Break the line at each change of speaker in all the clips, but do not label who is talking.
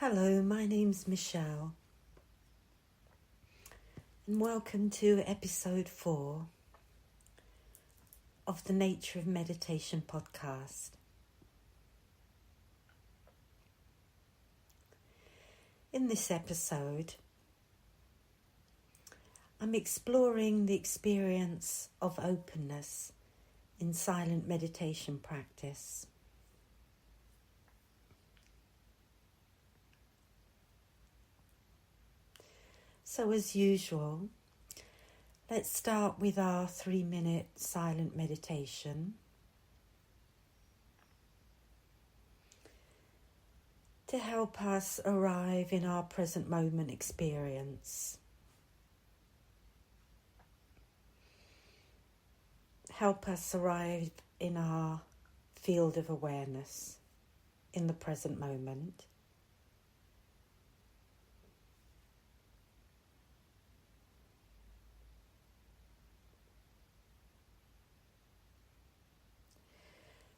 Hello, my name's Michelle, and welcome to episode 4 of the Nature of Meditation podcast. In this episode, I'm exploring the experience of openness in silent meditation practice. So as usual, let's start with our 3-minute silent meditation. To help us arrive in our present moment experience. Help us arrive in our field of awareness in the present moment.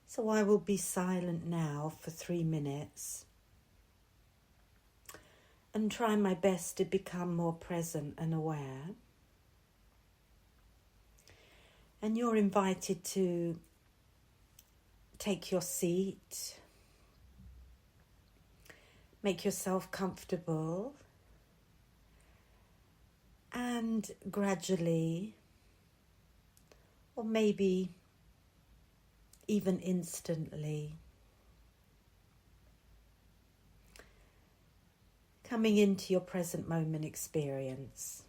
So I will be silent now for 3 minutes and try my best to become more present and aware. And you're invited to take your seat, make yourself comfortable, and gradually, or maybe even instantly, coming into your present moment experience.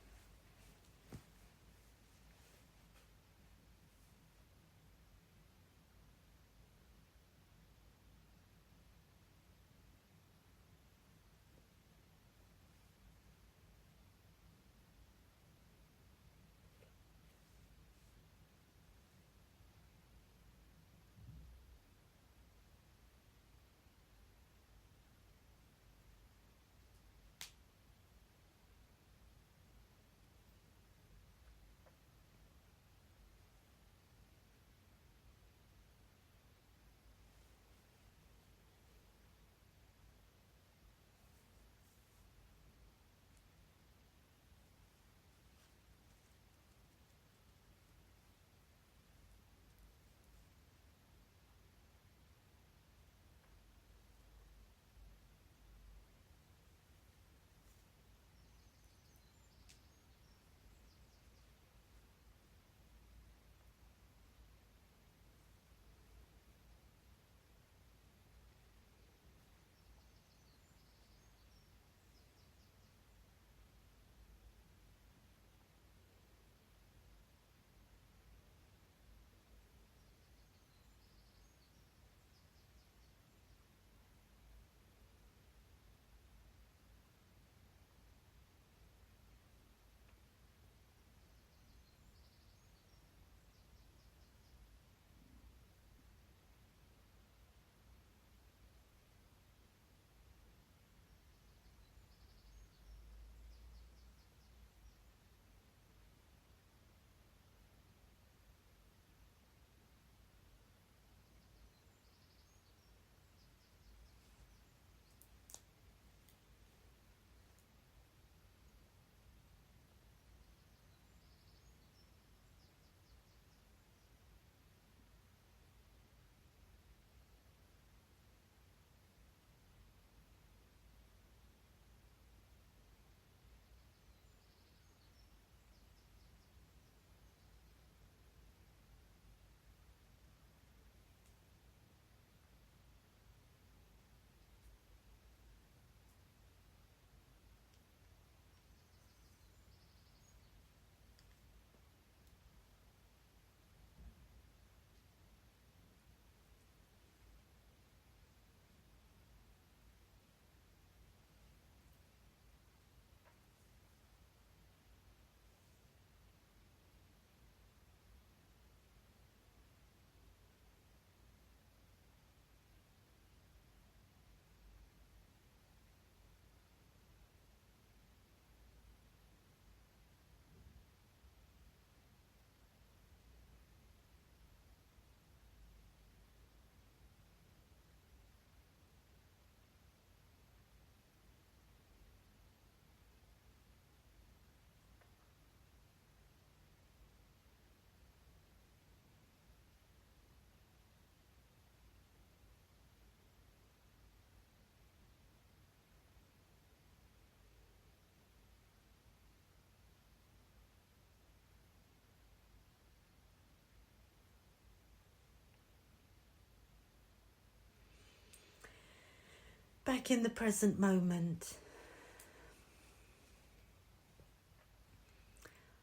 back in the present moment.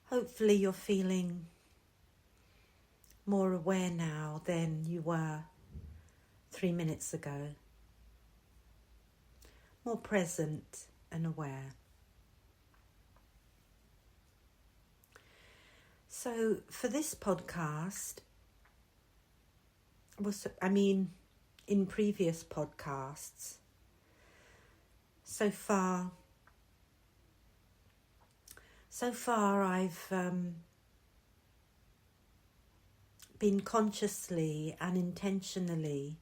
Hopefully you're feeling more aware now than you were 3 minutes ago. More present and aware. So for this podcast, in previous podcasts, so far I've been consciously and intentionally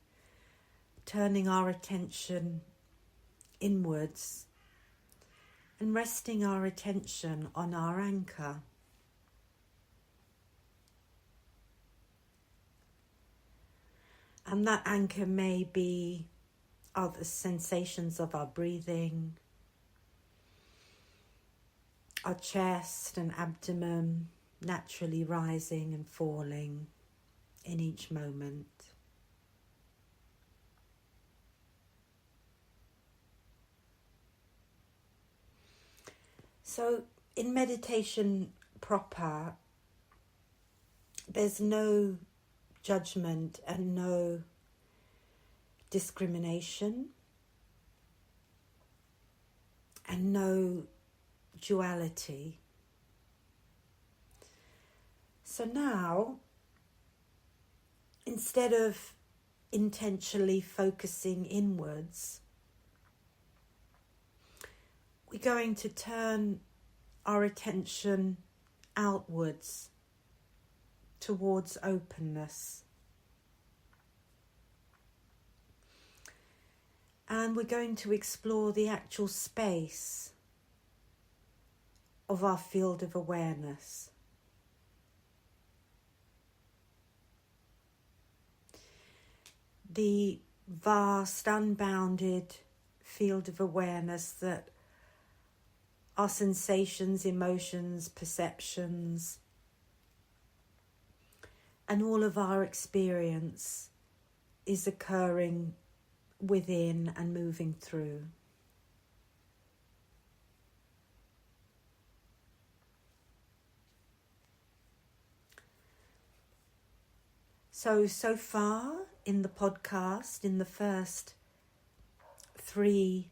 turning our attention inwards and resting our attention on our anchor. And that anchor may be the sensations of our breathing, our chest and abdomen naturally rising and falling in each moment. So in meditation proper, there's no judgment and no discrimination and no duality. So now, instead of intentionally focusing inwards, we're going to turn our attention outwards towards openness. And we're going to explore the actual space of our field of awareness. The vast, unbounded field of awareness that our sensations, emotions, perceptions, and all of our experience is occurring within and moving through. So far in the podcast, in the first 3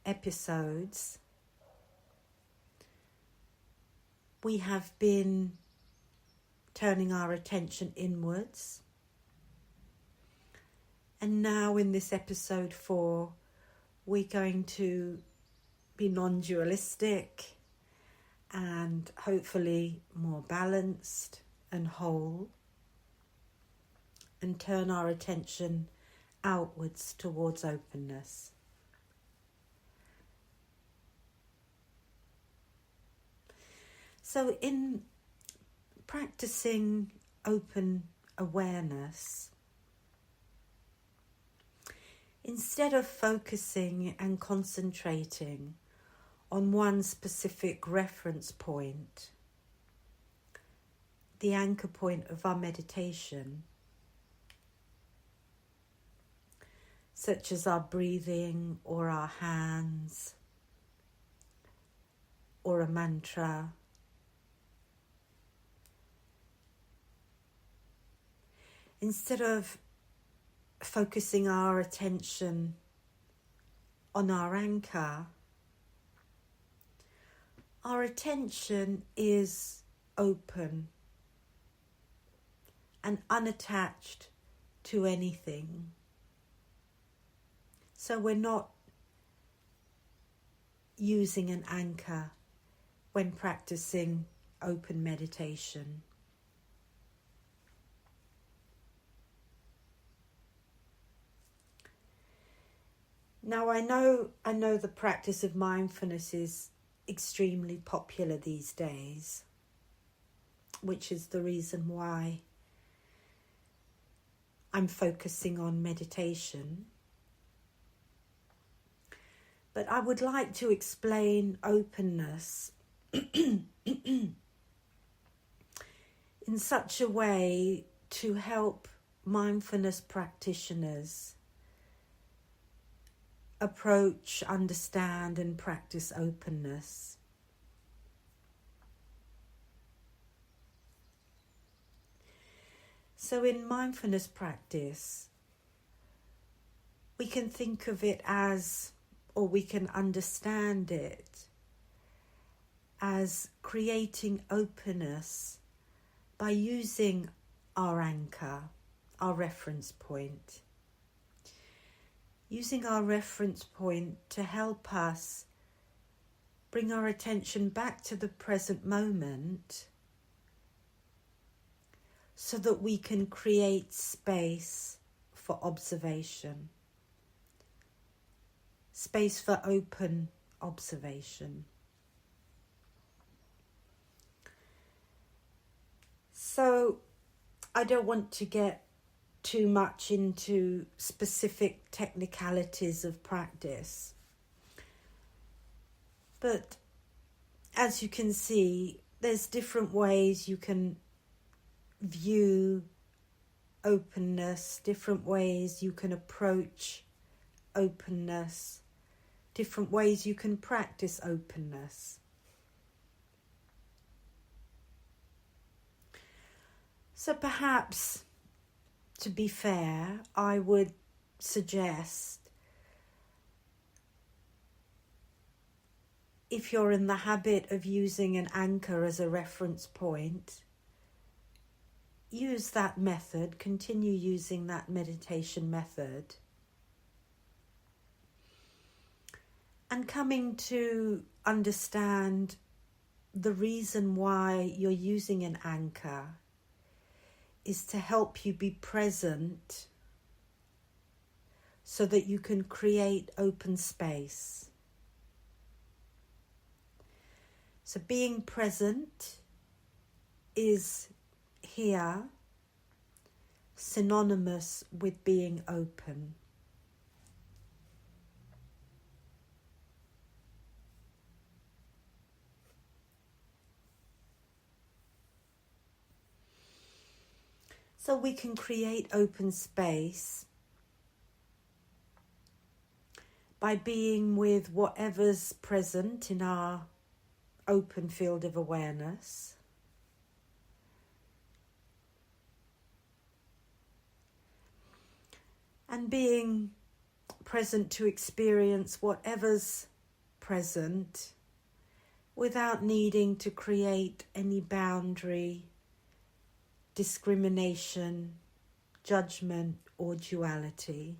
episodes, we have been turning our attention inwards. And now in this episode 4, we're going to be non-dualistic and hopefully more balanced and whole, and turn our attention outwards towards openness. So in practicing open awareness, instead of focusing and concentrating on one specific reference point, the anchor point of our meditation, such as our breathing or our hands or a mantra, instead of focusing our attention on our anchor, our attention is open and unattached to anything. So we're not using an anchor when practicing open meditation. Now I know the practice of mindfulness is extremely popular these days, which is the reason why I'm focusing on meditation. But I would like to explain openness in such a way to help mindfulness practitioners approach, understand, and practice openness. So in mindfulness practice, we can think of it as, or we can understand it as creating openness by using our anchor, our reference point. Using our reference point to help us bring our attention back to the present moment so that we can create space for observation, space for open observation. So I don't want to get too much into specific technicalities of practice, but as you can see, there's different ways you can view openness, different ways you can approach openness, different ways you can practice openness. So perhaps, to be fair, I would suggest, if you're in the habit of using an anchor as a reference point, use that method, continue using that meditation method. And coming to understand the reason why you're using an anchor is to help you be present so that you can create open space. So being present is here synonymous with being open. So we can create open space by being with whatever's present in our open field of awareness. And being present to experience whatever's present without needing to create any boundary, discrimination, judgment, or duality.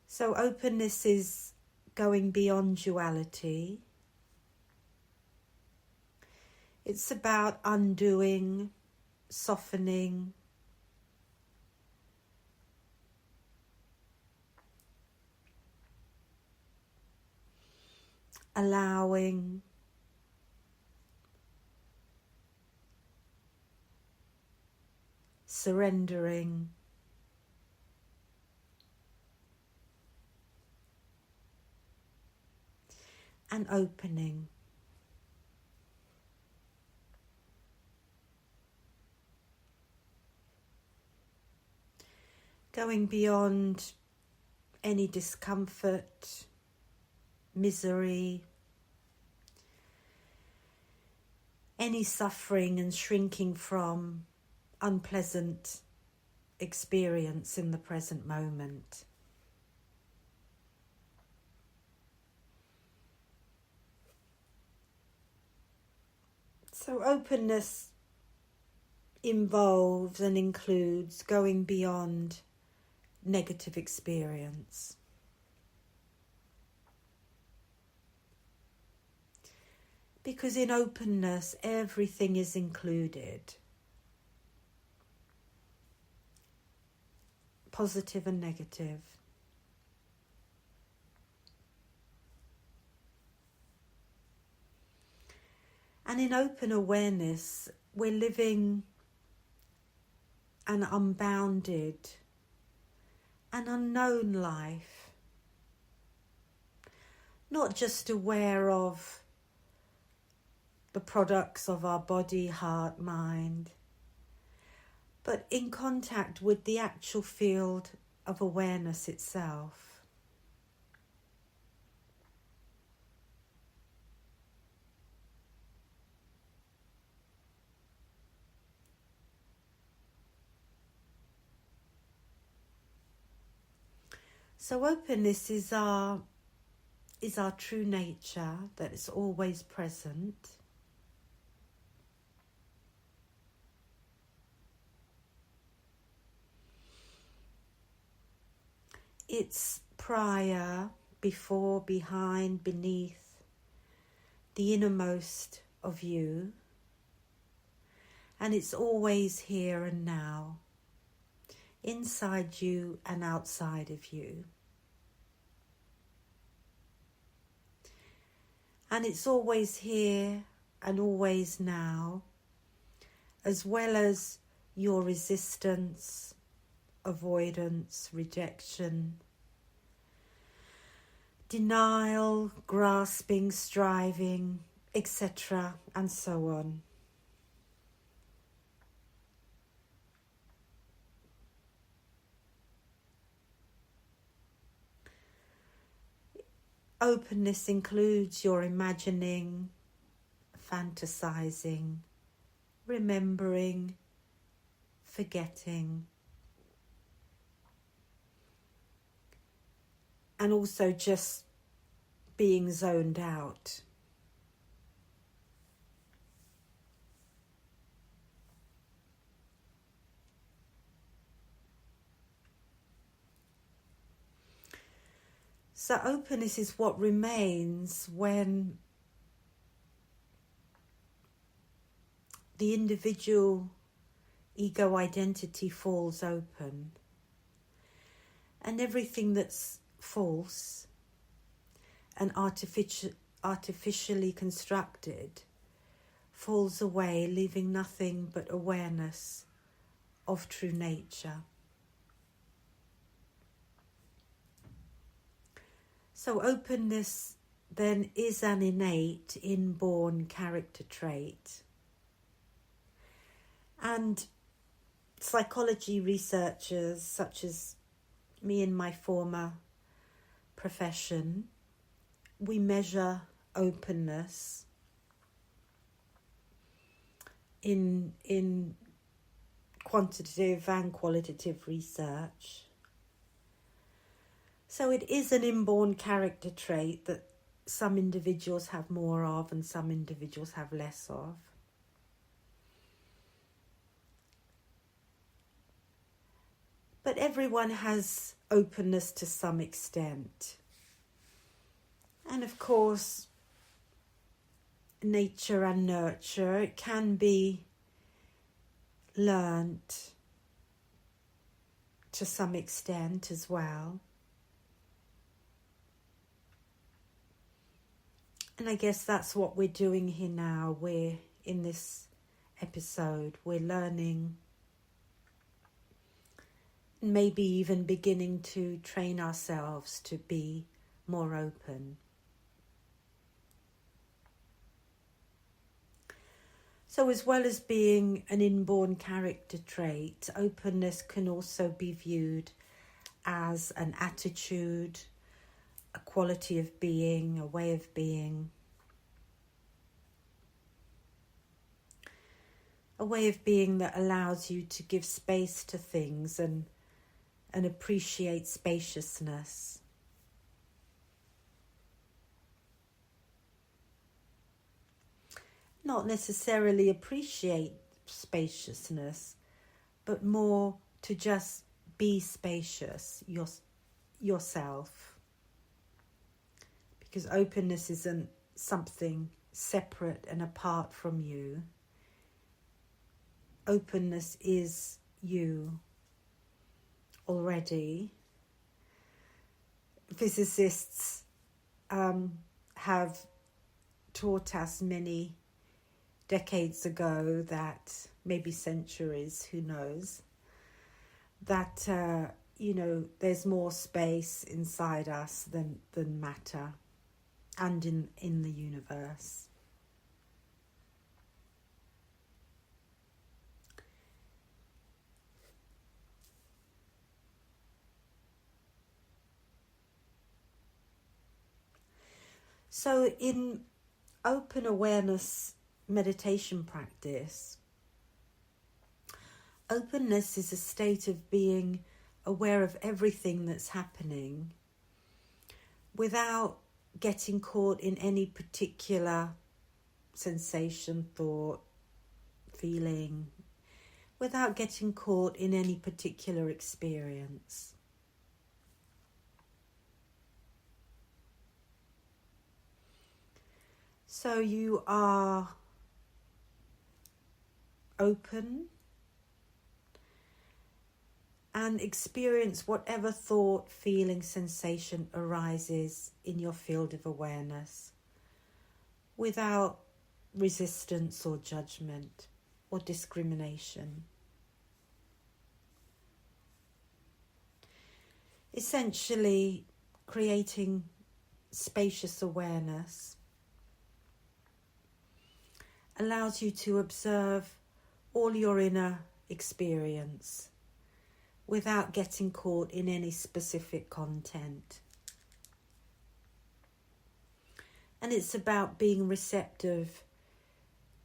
So openness is going beyond duality. It's about undoing, softening, allowing, surrendering, and opening. Going beyond any discomfort, misery, any suffering, and shrinking from unpleasant experience in the present moment. So openness involves and includes going beyond negative experience. Because in openness, everything is included. Positive and negative. And in open awareness, we're living an unbounded, an unknown life. Not just aware of the products of our body, heart, mind, but in contact with the actual field of awareness itself. So openness is our true nature, that is always present. It's prior, before, behind, beneath, the innermost of you. And it's always here and now, inside you and outside of you. And it's always here and always now, as well as your resistance, avoidance, rejection, denial, grasping, striving, etc., and so on. Openness includes your imagining, fantasizing, remembering, forgetting, and also just being zoned out. So openness is what remains when the individual ego identity falls open, and everything that's false and artificially constructed falls away, leaving nothing but awareness of true nature. So openness then is an innate, inborn character trait. And psychology researchers, such as me in my former profession, we measure openness in quantitative and qualitative research. So it is an inborn character trait that some individuals have more of and some individuals have less of. But everyone has openness to some extent. And of course, nature and nurture, it can be learnt to some extent as well. And I guess that's what we're doing here now. We're in this episode, we're learning, maybe even beginning to train ourselves to be more open. So as well as being an inborn character trait, openness can also be viewed as an attitude, a quality of being, a way of being. A way of being that allows you to give space to things and appreciate spaciousness. Not necessarily appreciate spaciousness, but more to just be spacious yourself. Because openness isn't something separate and apart from you. Openness is you already. Physicists have taught us many decades ago that, maybe centuries, who knows, that there's more space inside us than matter and in the universe. So in open awareness meditation practice, openness is a state of being aware of everything that's happening without getting caught in any particular sensation, thought, feeling, without getting caught in any particular experience. So you are open and experience whatever thought, feeling, sensation arises in your field of awareness without resistance or judgment or discrimination. Essentially, creating spacious awareness allows you to observe all your inner experience without getting caught in any specific content. And it's about being receptive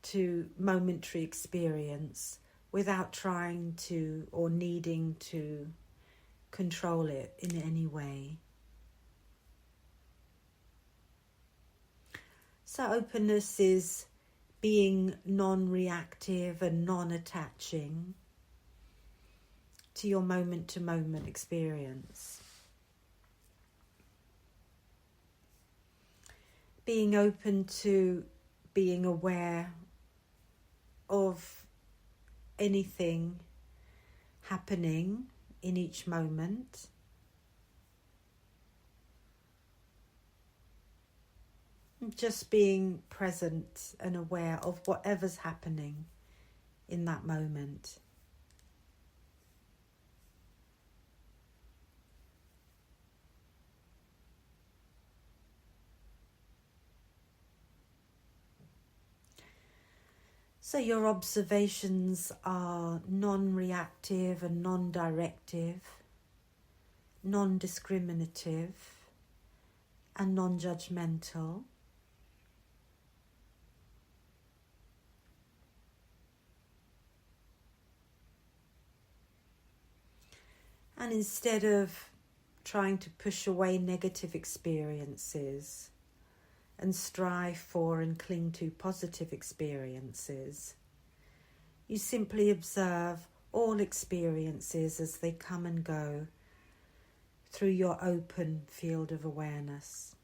to momentary experience without trying to or needing to control it in any way. So openness is being non-reactive and non-attaching to your moment-to-moment experience. Being open to being aware of anything happening in each moment. Just being present and aware of whatever's happening in that moment. So your observations are non-reactive and non-directive, non-discriminative and non-judgmental. And instead of trying to push away negative experiences and strive for and cling to positive experiences, you simply observe all experiences as they come and go through your open field of awareness.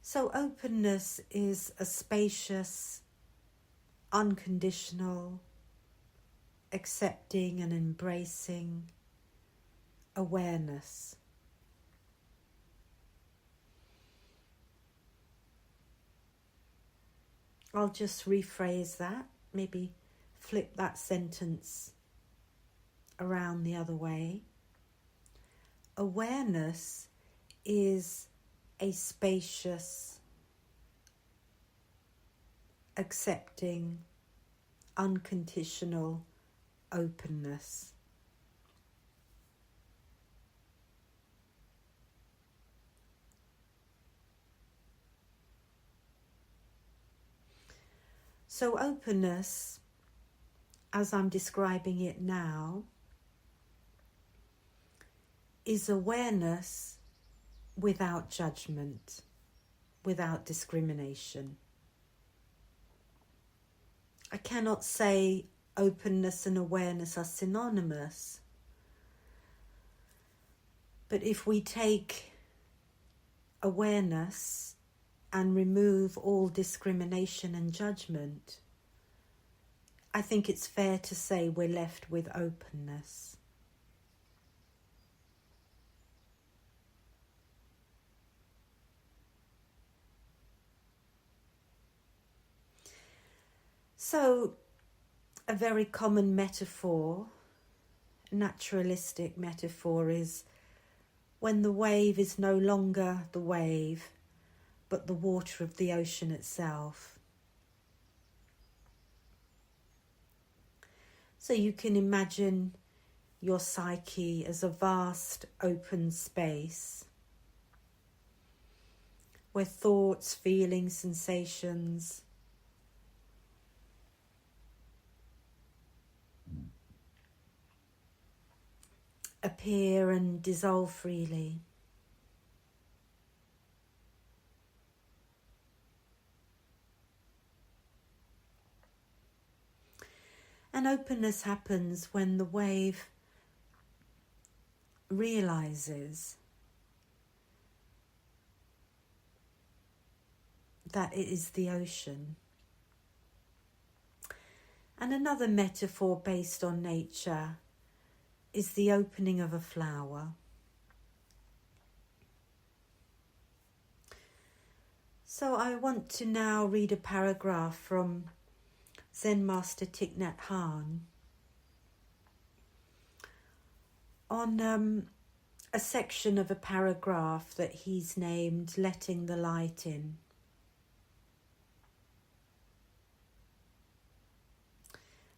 So openness is a spacious, unconditional, accepting and embracing awareness. I'll just rephrase that, maybe flip that sentence around the other way. Awareness is a spacious, accepting, unconditional openness. So openness, as I'm describing it now, is awareness without judgment, without discrimination. I cannot say openness and awareness are synonymous, but if we take awareness and remove all discrimination and judgment, I think it's fair to say we're left with openness. So, a very common metaphor, naturalistic metaphor, is when the wave is no longer the wave, but the water of the ocean itself. So you can imagine your psyche as a vast open space where thoughts, feelings, sensations appear and dissolve freely. And openness happens when the wave realizes that it is the ocean. And another metaphor based on nature is the opening of a flower. So I want to now read a paragraph from Zen Master Thich Nhat Hanh on a section of a paragraph that he's named Letting the Light In.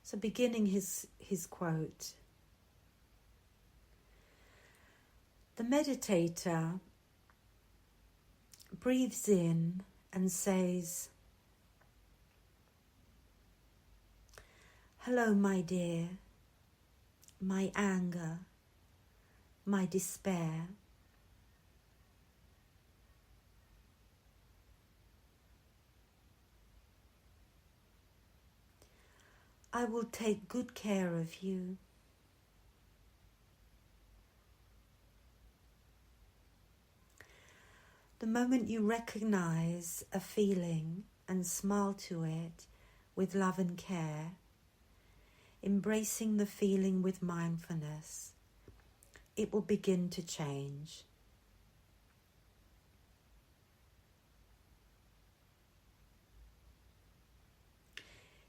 So beginning his quote, the meditator breathes in and says, "Hello, my dear, my anger, my despair. I will take good care of you. The moment you recognize a feeling and smile to it with love and care, embracing the feeling with mindfulness, it will begin to change.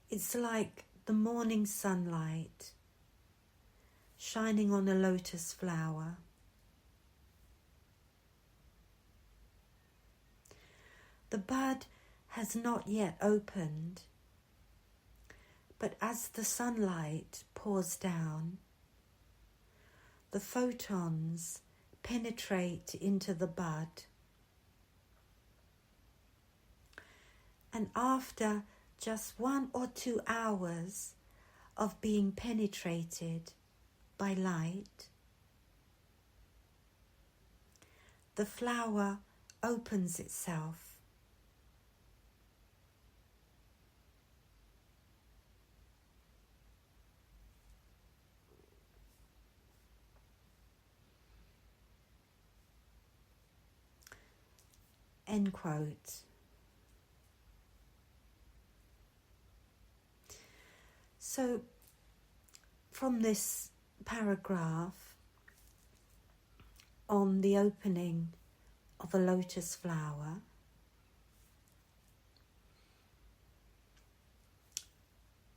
It's like the morning sunlight shining on a lotus flower. The bud has not yet opened, but as the sunlight pours down, the photons penetrate into the bud. And after just 1 or 2 hours of being penetrated by light, the flower opens itself. End quote. So, from this paragraph on the opening of a lotus flower,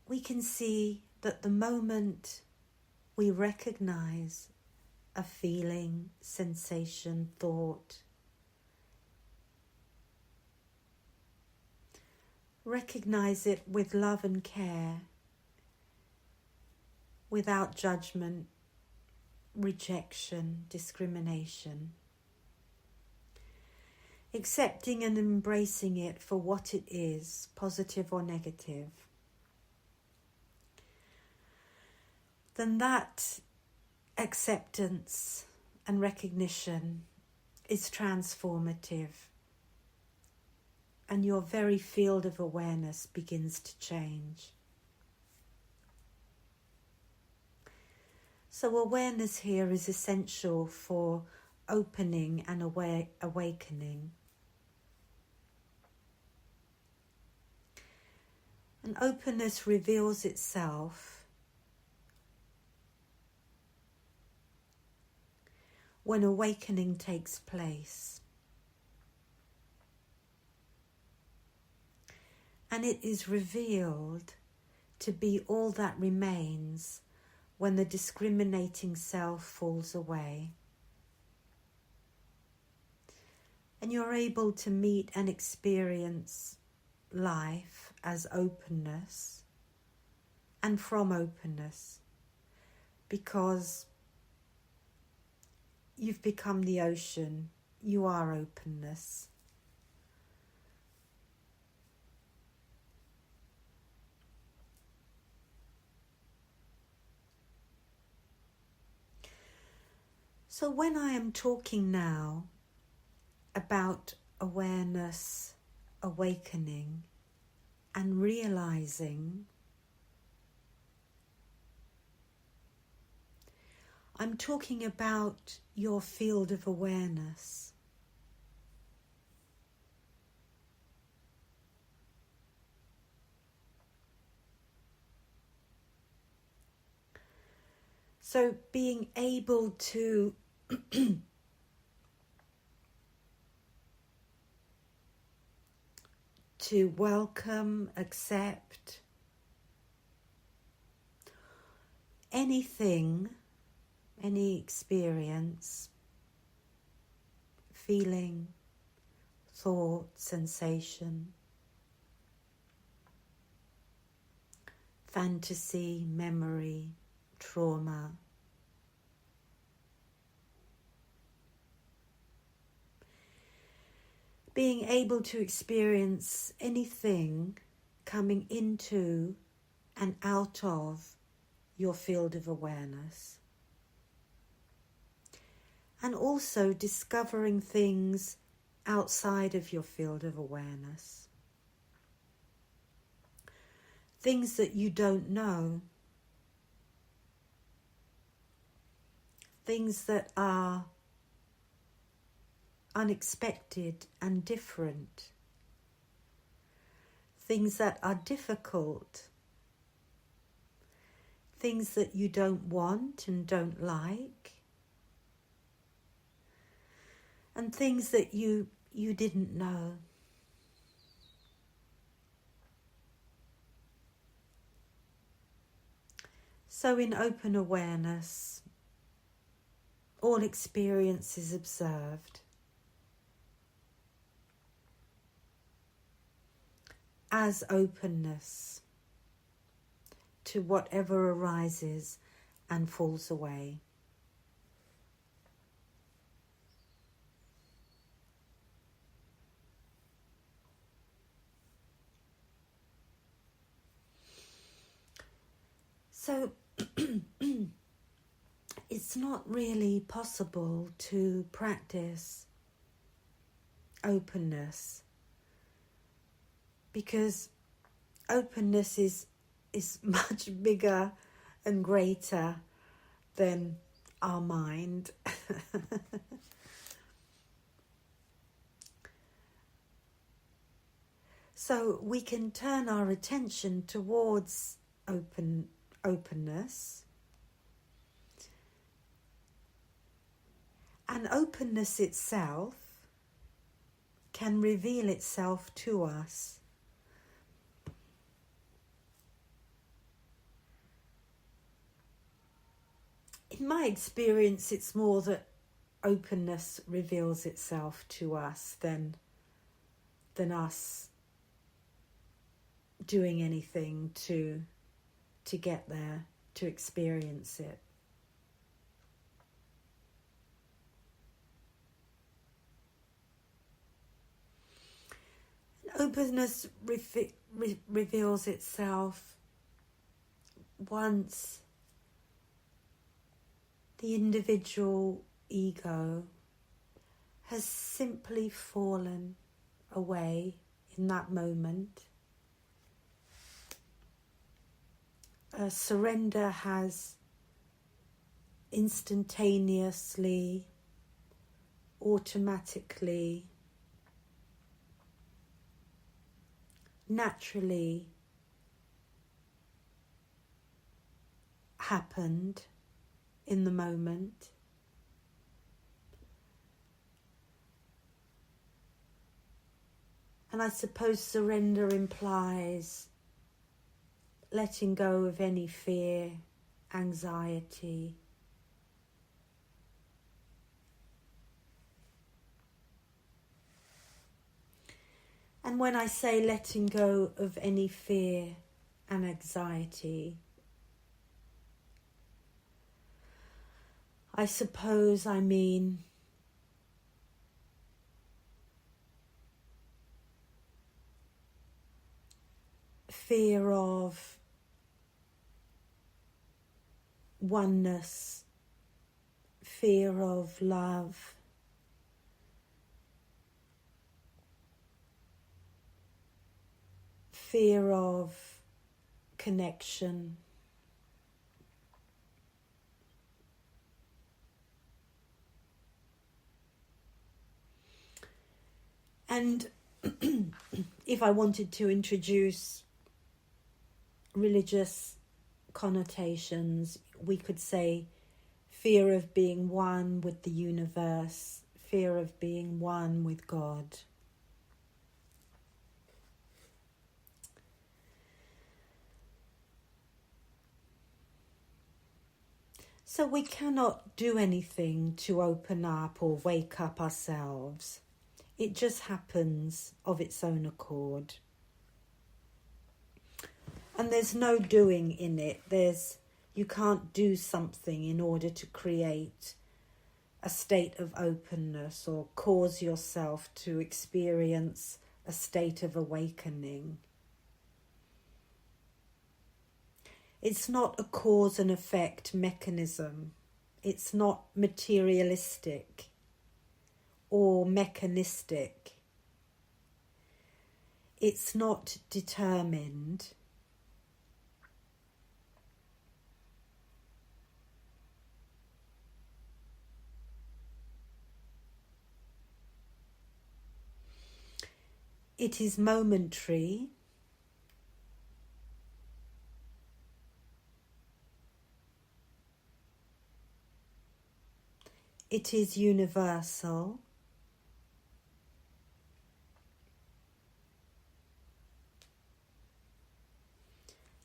we can see that the moment we recognize a feeling, sensation, thought, recognize it with love and care, without judgment, rejection, discrimination, accepting and embracing it for what it is, positive or negative, then that acceptance and recognition is transformative, and your very field of awareness begins to change. So awareness here is essential for opening and awakening. And openness reveals itself when awakening takes place. And it is revealed to be all that remains when the discriminating self falls away. And you're able to meet and experience life as openness and from openness, because you've become the ocean. You are openness. So when I am talking now about awareness, awakening, and realizing, I'm talking about your field of awareness. So being able to to welcome, accept anything, any experience, feeling, thought, sensation, fantasy, memory, trauma. Being able to experience anything coming into and out of your field of awareness. And also discovering things outside of your field of awareness. Things that you don't know. Things that are unexpected and different. Things that are difficult. Things that you don't want and don't like. And things that you didn't know. So in open awareness, all experience is observed as openness to whatever arises and falls away. So it's not really possible to practice openness, because openness is much bigger and greater than our mind. So we can turn our attention towards openness, and openness itself can reveal itself to us. In my experience, it's more that openness reveals itself to us than us doing anything to get there, to experience it. Openness reveals itself once the individual ego has simply fallen away in that moment. Surrender has instantaneously, automatically, naturally happened in the moment. And I suppose surrender implies letting go of any fear, anxiety, and when I say letting go of any fear and anxiety, I suppose I mean fear of oneness, fear of love, fear of connection. And if I wanted to introduce religious connotations, we could say fear of being one with the universe, fear of being one with God. So we cannot do anything to open up or wake up ourselves. It just happens of its own accord. And there's no doing in it. You can't do something in order to create a state of openness or cause yourself to experience a state of awakening. It's not a cause and effect mechanism. It's not materialistic or mechanistic. It's not determined. It is momentary. It is universal.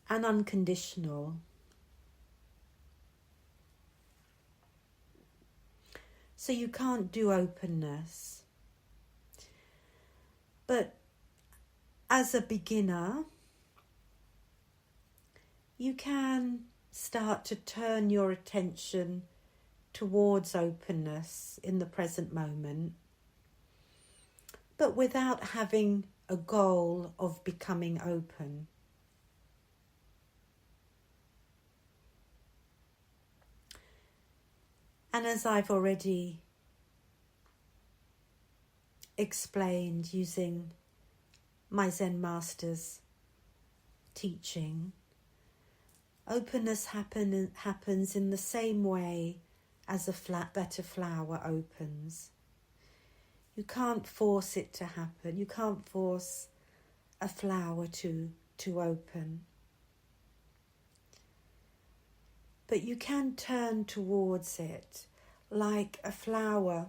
And unconditional. So you can't do openness. But as a beginner, you can start to turn your attention towards openness in the present moment, but without having a goal of becoming open. And as I've already explained using my Zen master's teaching, openness happens in the same way as that a flower opens. You can't force it to happen. You can't force a flower to open. But you can turn towards it like a flower.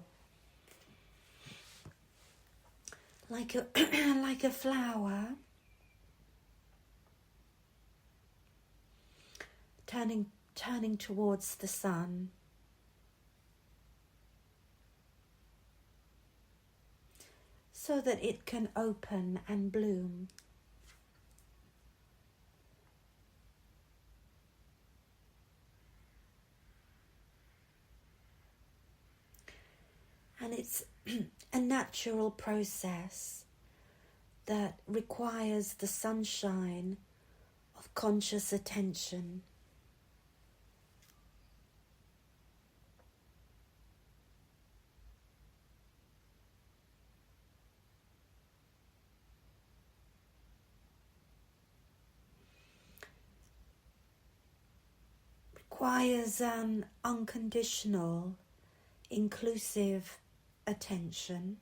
Like a flower turning towards the sun. So that it can open and bloom. And it's a natural process that requires the sunshine of conscious attention. Requires an unconditional, inclusive attention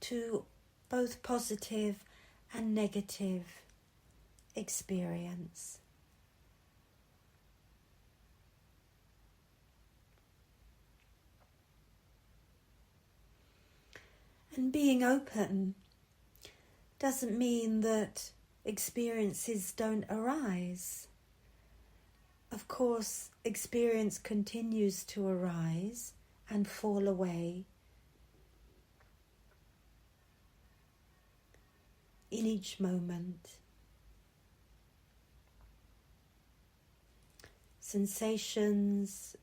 to both positive and negative experience. And being open doesn't mean that experiences don't arise. Of course, experience continues to arise and fall away in each moment. Sensations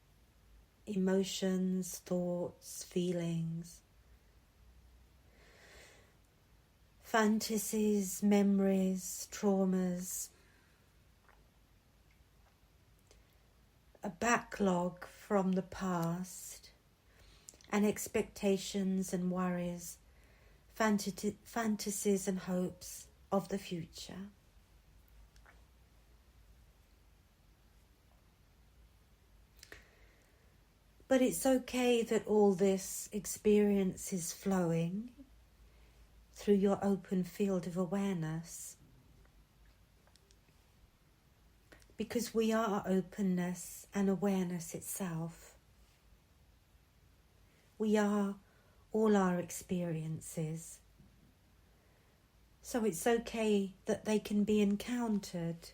emotions, thoughts, feelings, fantasies, memories, traumas, a backlog from the past, and expectations and worries, fantasies and hopes of the future. But it's okay that all this experience is flowing through your open field of awareness, because we are openness and awareness itself. We are all our experiences. So it's okay that they can be encountered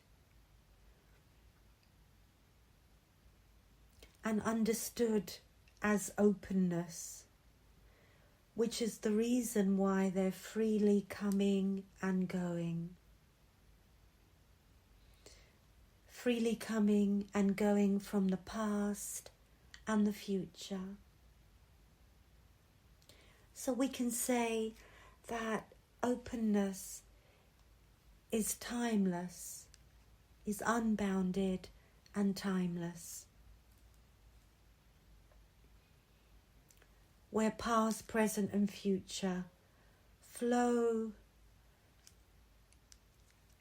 and understood as openness, which is the reason why they're freely coming and going. Freely coming and going from the past and the future. So we can say that openness is timeless, is unbounded and timeless. Where past, present and future flow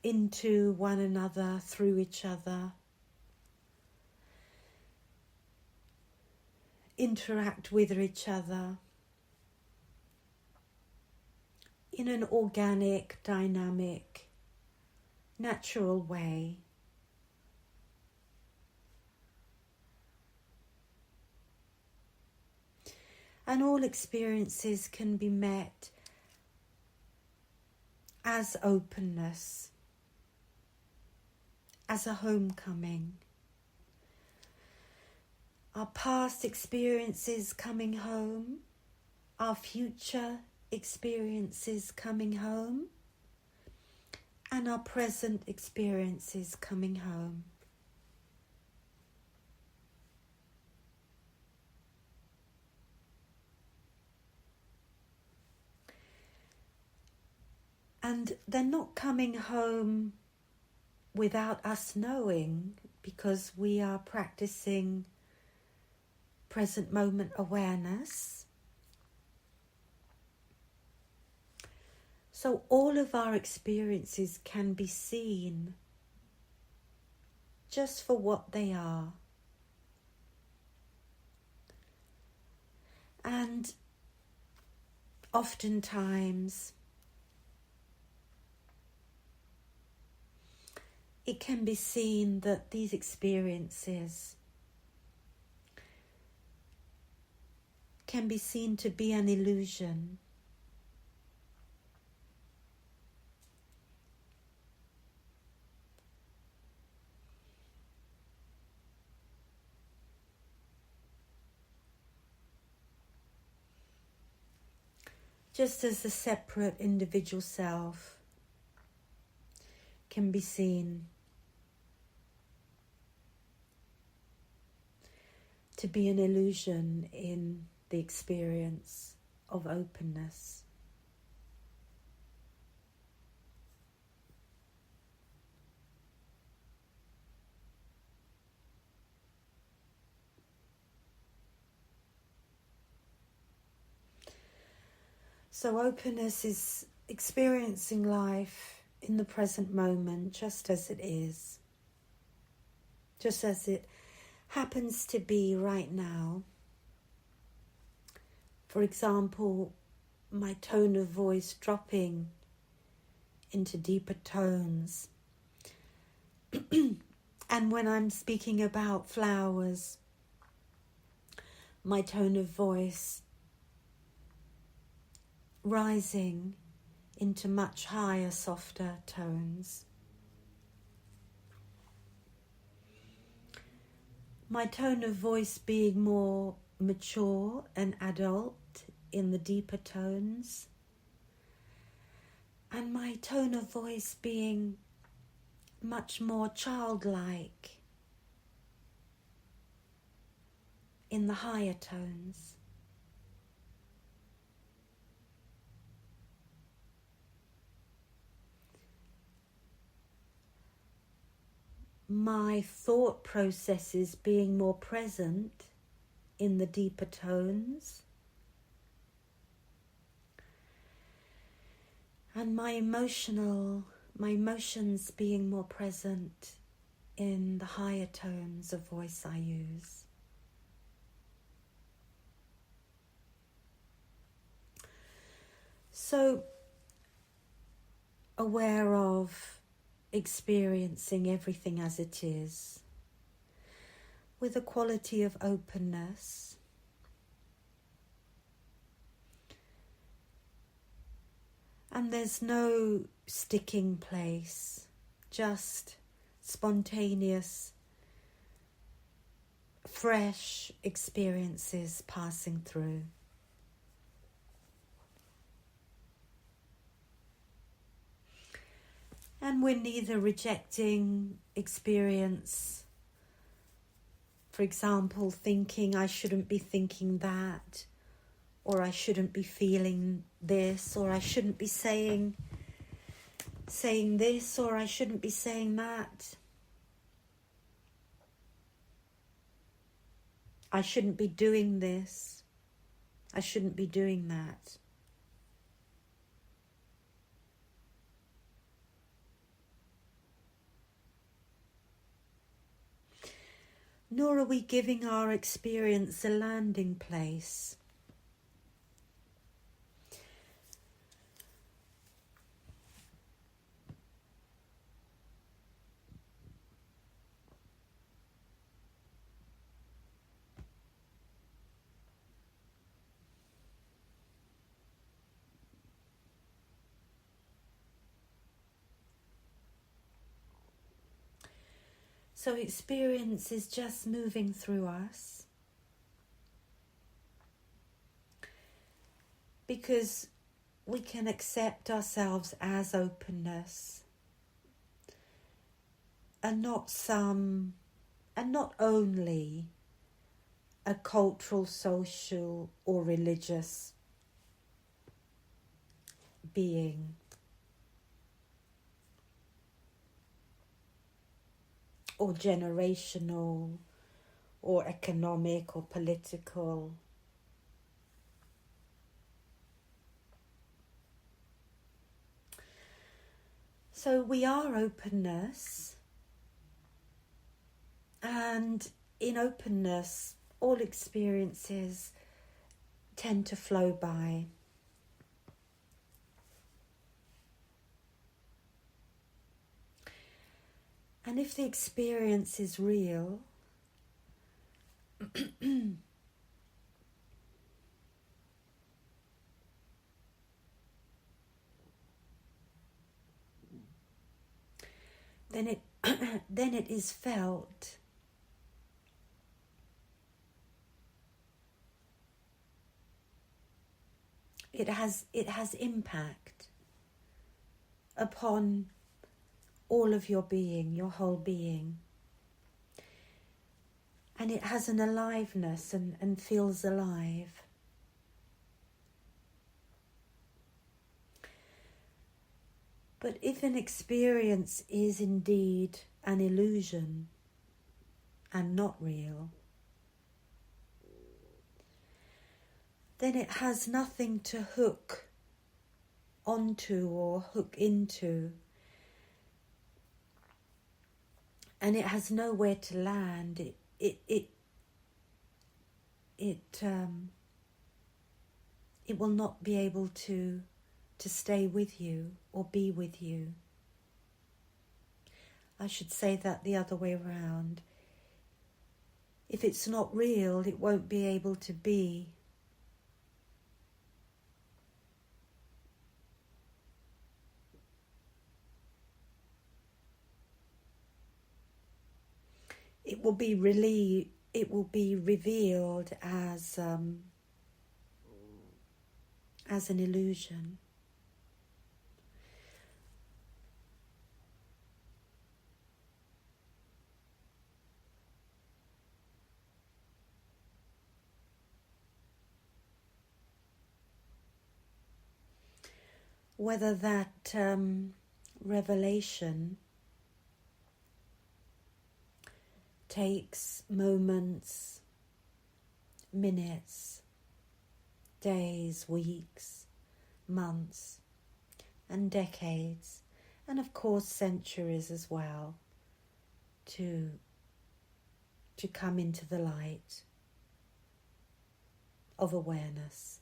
into one another, through each other, interact with each other in an organic, dynamic, natural way. And all experiences can be met as openness, as a homecoming. Our past experiences coming home, our future experiences coming home, and our present experiences coming home. And they're not coming home without us knowing, because we are practicing present moment awareness. So all of our experiences can be seen just for what they are. And oftentimes it can be seen that these experiences can be seen to be an illusion. Just as the separate individual self can be seen to be an illusion in the experience of openness. So openness is experiencing life in the present moment just as it is, just as it happens to be right now. For example, my tone of voice dropping into deeper tones. And when I'm speaking about flowers, my tone of voice rising into much higher, softer tones. My tone of voice being more mature and adult in the deeper tones, and my tone of voice being much more childlike in the higher tones. My thought processes being more present in the deeper tones, and my emotions being more present in the higher tones of voice I use. So, aware of experiencing everything as it is, with a quality of openness, and there's no sticking place, just spontaneous, fresh experiences passing through. And we're neither rejecting experience, for example, thinking I shouldn't be thinking that, or I shouldn't be feeling this, or I shouldn't be saying this, or I shouldn't be saying that. I shouldn't be doing this. I shouldn't be doing that. Nor are we giving our experience a landing place. So experience is just moving through us, because we can accept ourselves as openness, and not only a cultural, social or religious being. Or generational, or economic, or political. So we are openness, and in openness, all experiences tend to flow by. And if the experience is real, then it is felt. It has impact upon all of your being, your whole being. And it has an aliveness and feels alive. But if an experience is indeed an illusion and not real, then it has nothing to hook onto or hook into. And it has nowhere to land. It will not be able to stay with you or be with you. I should say that the other way around. If it's not real, it won't be able to be. It will be revealed as an illusion. whether that revelation takes moments, minutes, days, weeks, months, and decades, and of course centuries as well, to come into the light of awareness.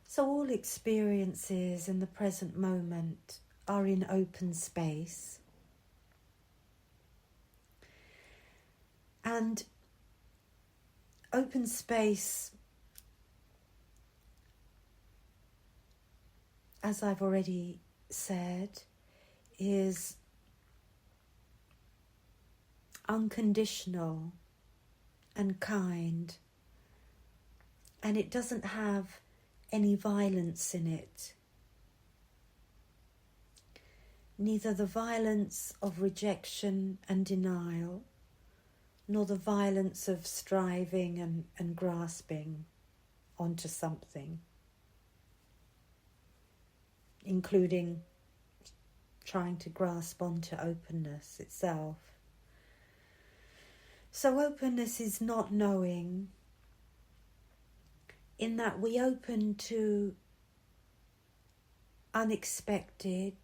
So all experiences in the present moment are in open space. And open space, as I've already said, is unconditional and kind, and it doesn't have any violence in it. Neither the violence of rejection and denial, nor the violence of striving and grasping onto something, including trying to grasp onto openness itself. So openness is not knowing, in that we open to unexpected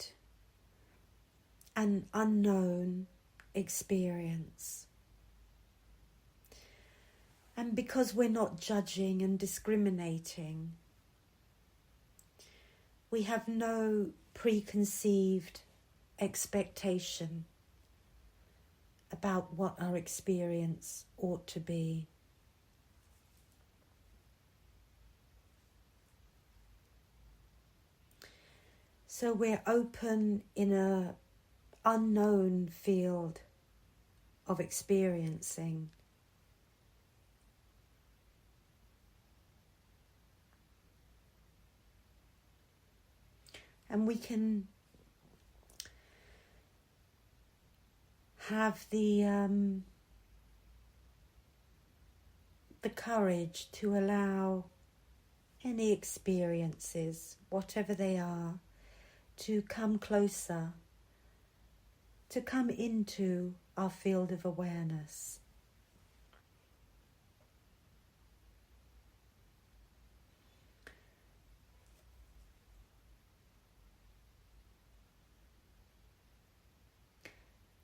and unknown experience. And because we're not judging and discriminating, we have no preconceived expectation about what our experience ought to be. So we're open in an unknown field of experiencing. And we can have the courage to allow any experiences, whatever they are, to come closer, to come into our field of awareness.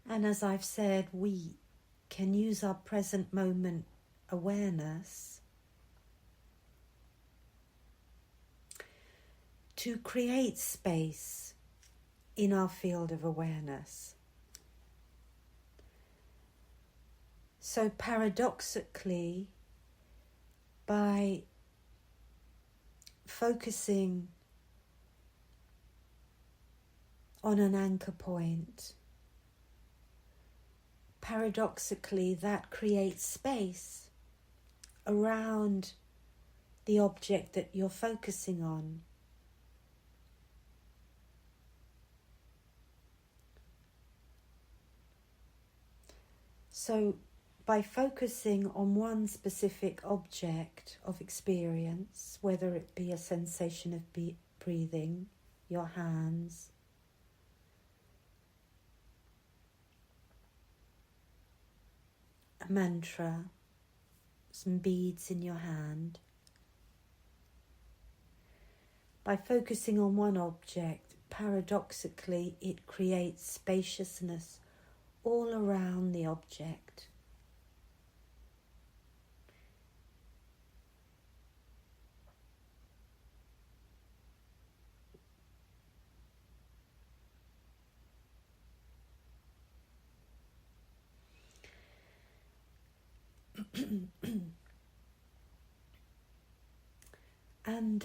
And as I've said, we can use our present moment awareness to create space in our field of awareness. So paradoxically, by focusing on an anchor point, paradoxically that creates space around the object that you're focusing on. So by focusing on one specific object of experience, whether it be a sensation of breathing, your hands, a mantra, some beads in your hand, by focusing on one object, paradoxically it creates spaciousness all around the object. And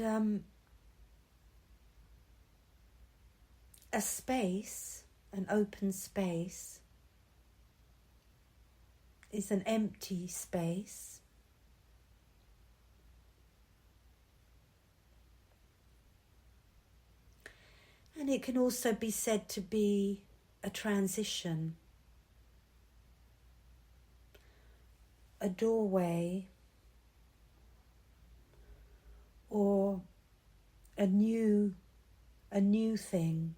a space, an open space, is an empty space. And it can also be said to be a transition, a doorway, or a new thing.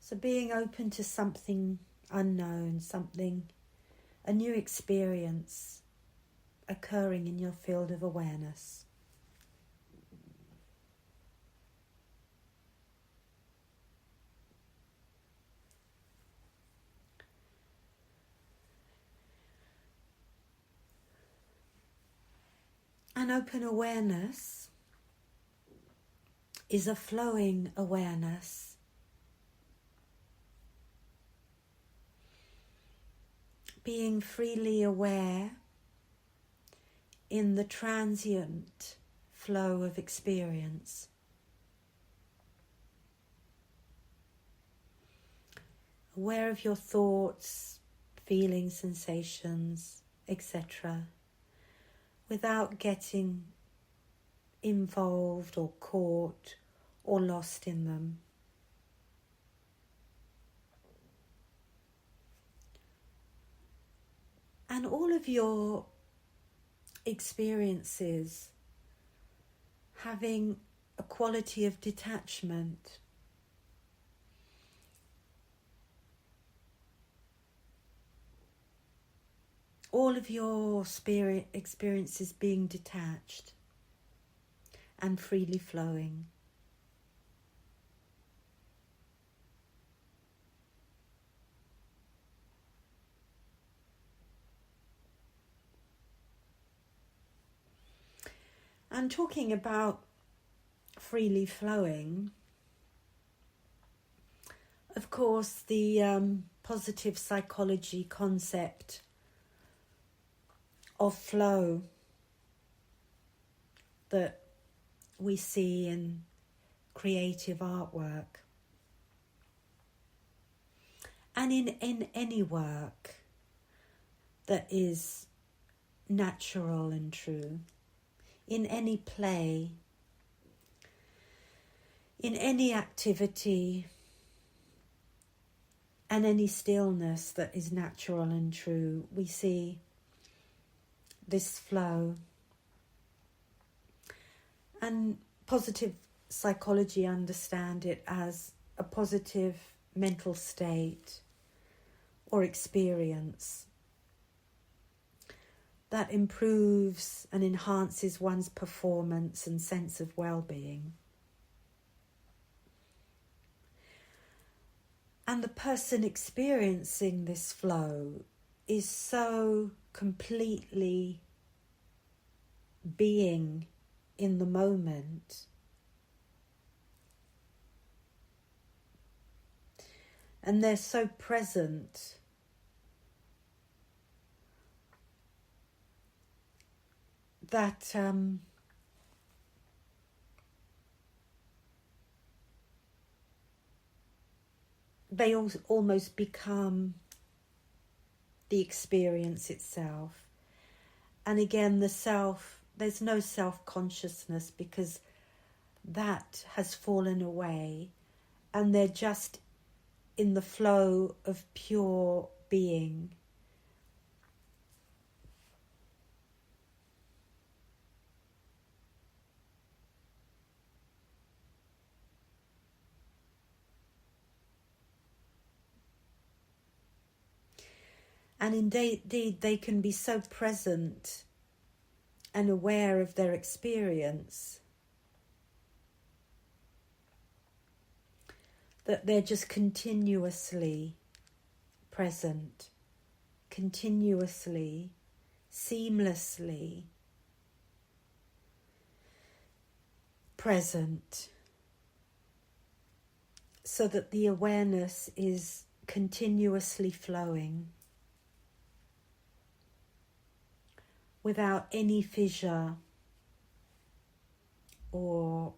So being open to something unknown, a new experience occurring in your field of awareness. An open awareness is a flowing awareness. Being freely aware in the transient flow of experience. Aware of your thoughts, feelings, sensations, etc., without getting involved or caught or lost in them. And all of your experiences having a quality of detachment. All of your spirit experiences being detached and freely flowing. And talking about freely flowing, of course, the positive psychology concept of flow that we see in creative artwork and in any work that is natural and true, in any play, in any activity, and any stillness that is natural and true, we see this flow. And positive psychology understand it as a positive mental state or experience that improves and enhances one's performance and sense of well-being. And the person experiencing this flow is so completely being in the moment. And they're so present that they almost become the experience itself. And again, there's no self-consciousness because that has fallen away, and they're just in the flow of pure being. And indeed, they can be so present and aware of their experience that they're just continuously present, continuously, seamlessly present, so that the awareness is continuously flowing without any fissure or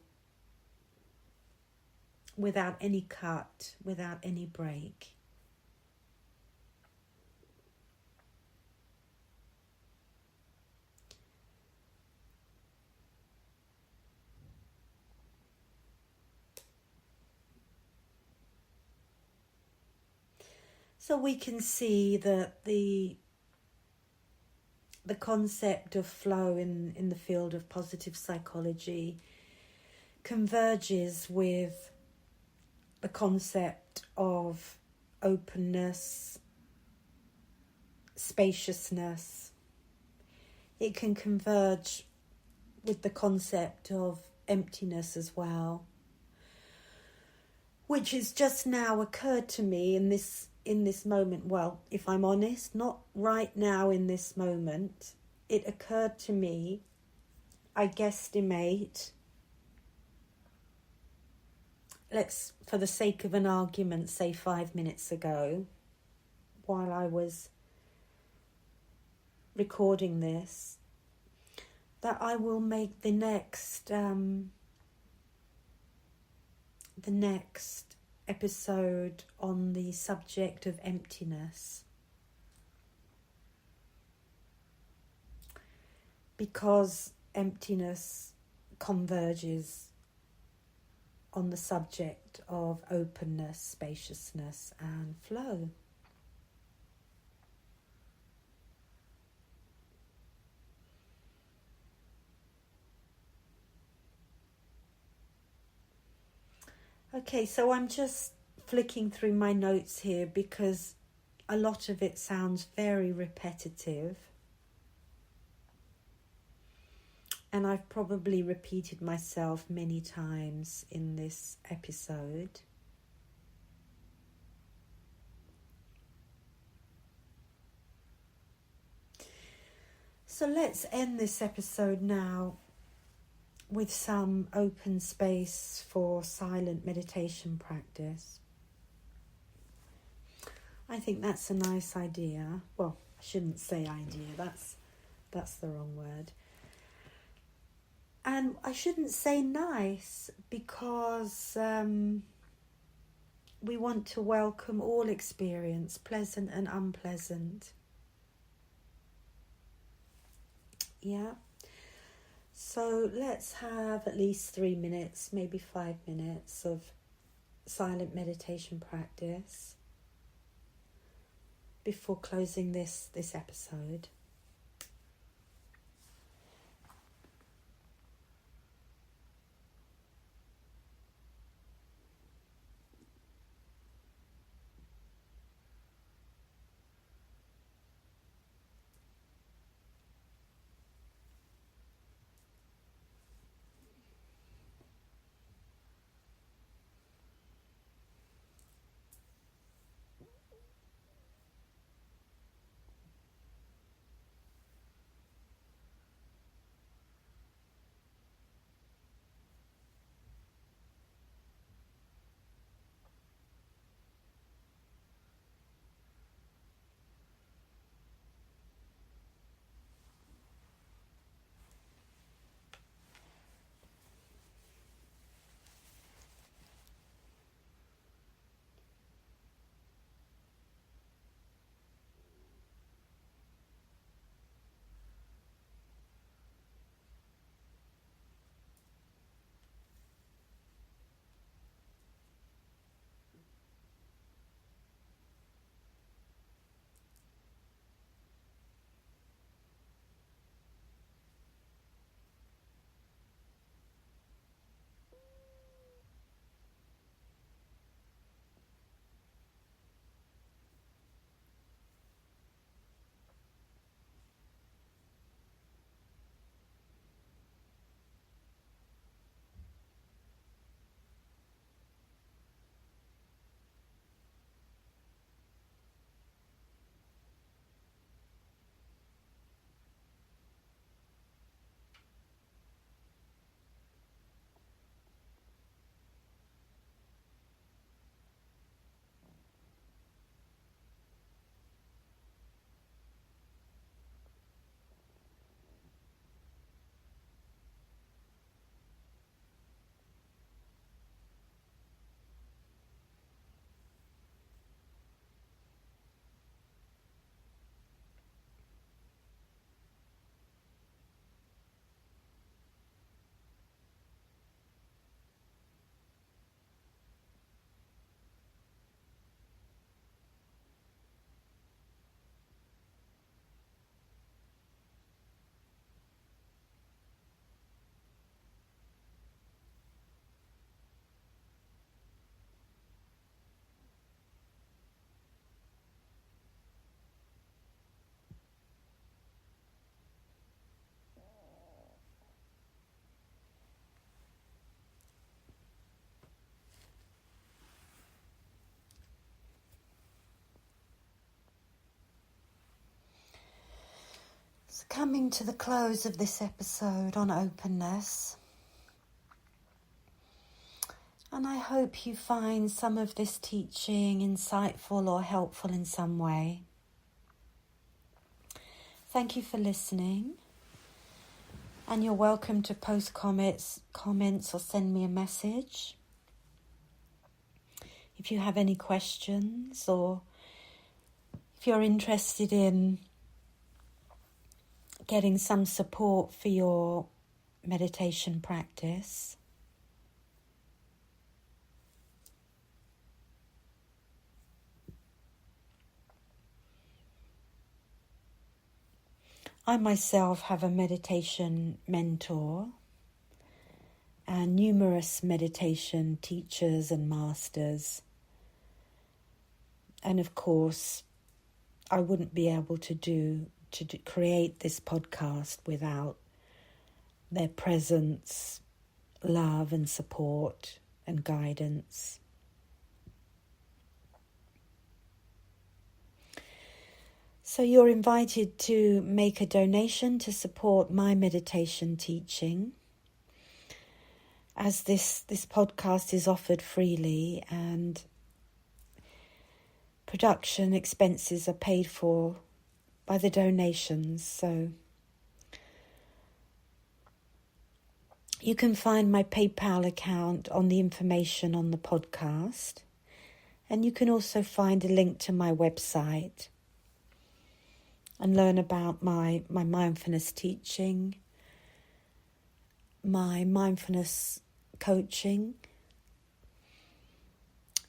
without any cut, without any break. So we can see that the concept of flow in the field of positive psychology converges with the concept of openness, spaciousness. It can converge with the concept of emptiness as well, which has just now occurred to me in this moment. Well, if I'm honest, not right now in this moment. It occurred to me, I guesstimate, let's, for the sake of an argument, say 5 minutes ago, while I was recording this, that I will make the next episode on the subject of emptiness, because emptiness converges on the subject of openness, spaciousness, and flow. Okay, so I'm just flicking through my notes here because a lot of it sounds very repetitive. And I've probably repeated myself many times in this episode. So let's end this episode now with some open space for silent meditation practice. I think that's a nice idea. Well, I shouldn't say idea, that's the wrong word. And I shouldn't say nice, because we want to welcome all experience, pleasant and unpleasant. Yeah. So let's have at least 3 minutes, maybe 5 minutes of silent meditation practice before closing this episode. Coming to the close of this episode on openness, and I hope you find some of this teaching insightful or helpful in some way. Thank you for listening, and you're welcome to post comments or send me a message. If you have any questions, or if you're interested in getting some support for your meditation practice, I myself have a meditation mentor and numerous meditation teachers and masters. And of course, I wouldn't be able to create this podcast without their presence, love and support and guidance. So you're invited to make a donation to support my meditation teaching, as this podcast is offered freely and production expenses are paid for by the donations. So you can find my PayPal account on the information on the podcast, and you can also find a link to my website and learn about my mindfulness teaching, my mindfulness coaching,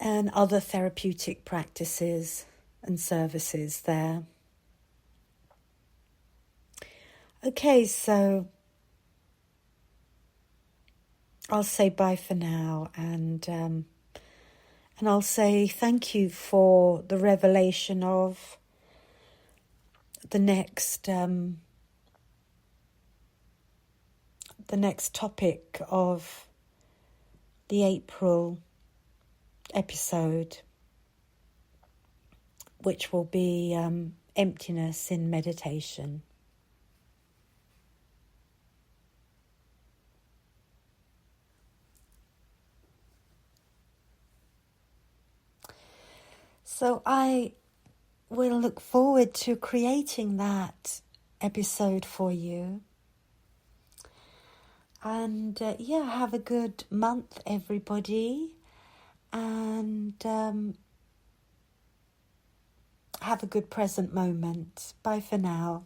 and other therapeutic practices and services there. Okay, so I'll say bye for now, and I'll say thank you for the revelation of the next topic of the April episode, which will be emptiness in meditation. So I will look forward to creating that episode for you. And have a good month, everybody. And have a good present moment. Bye for now.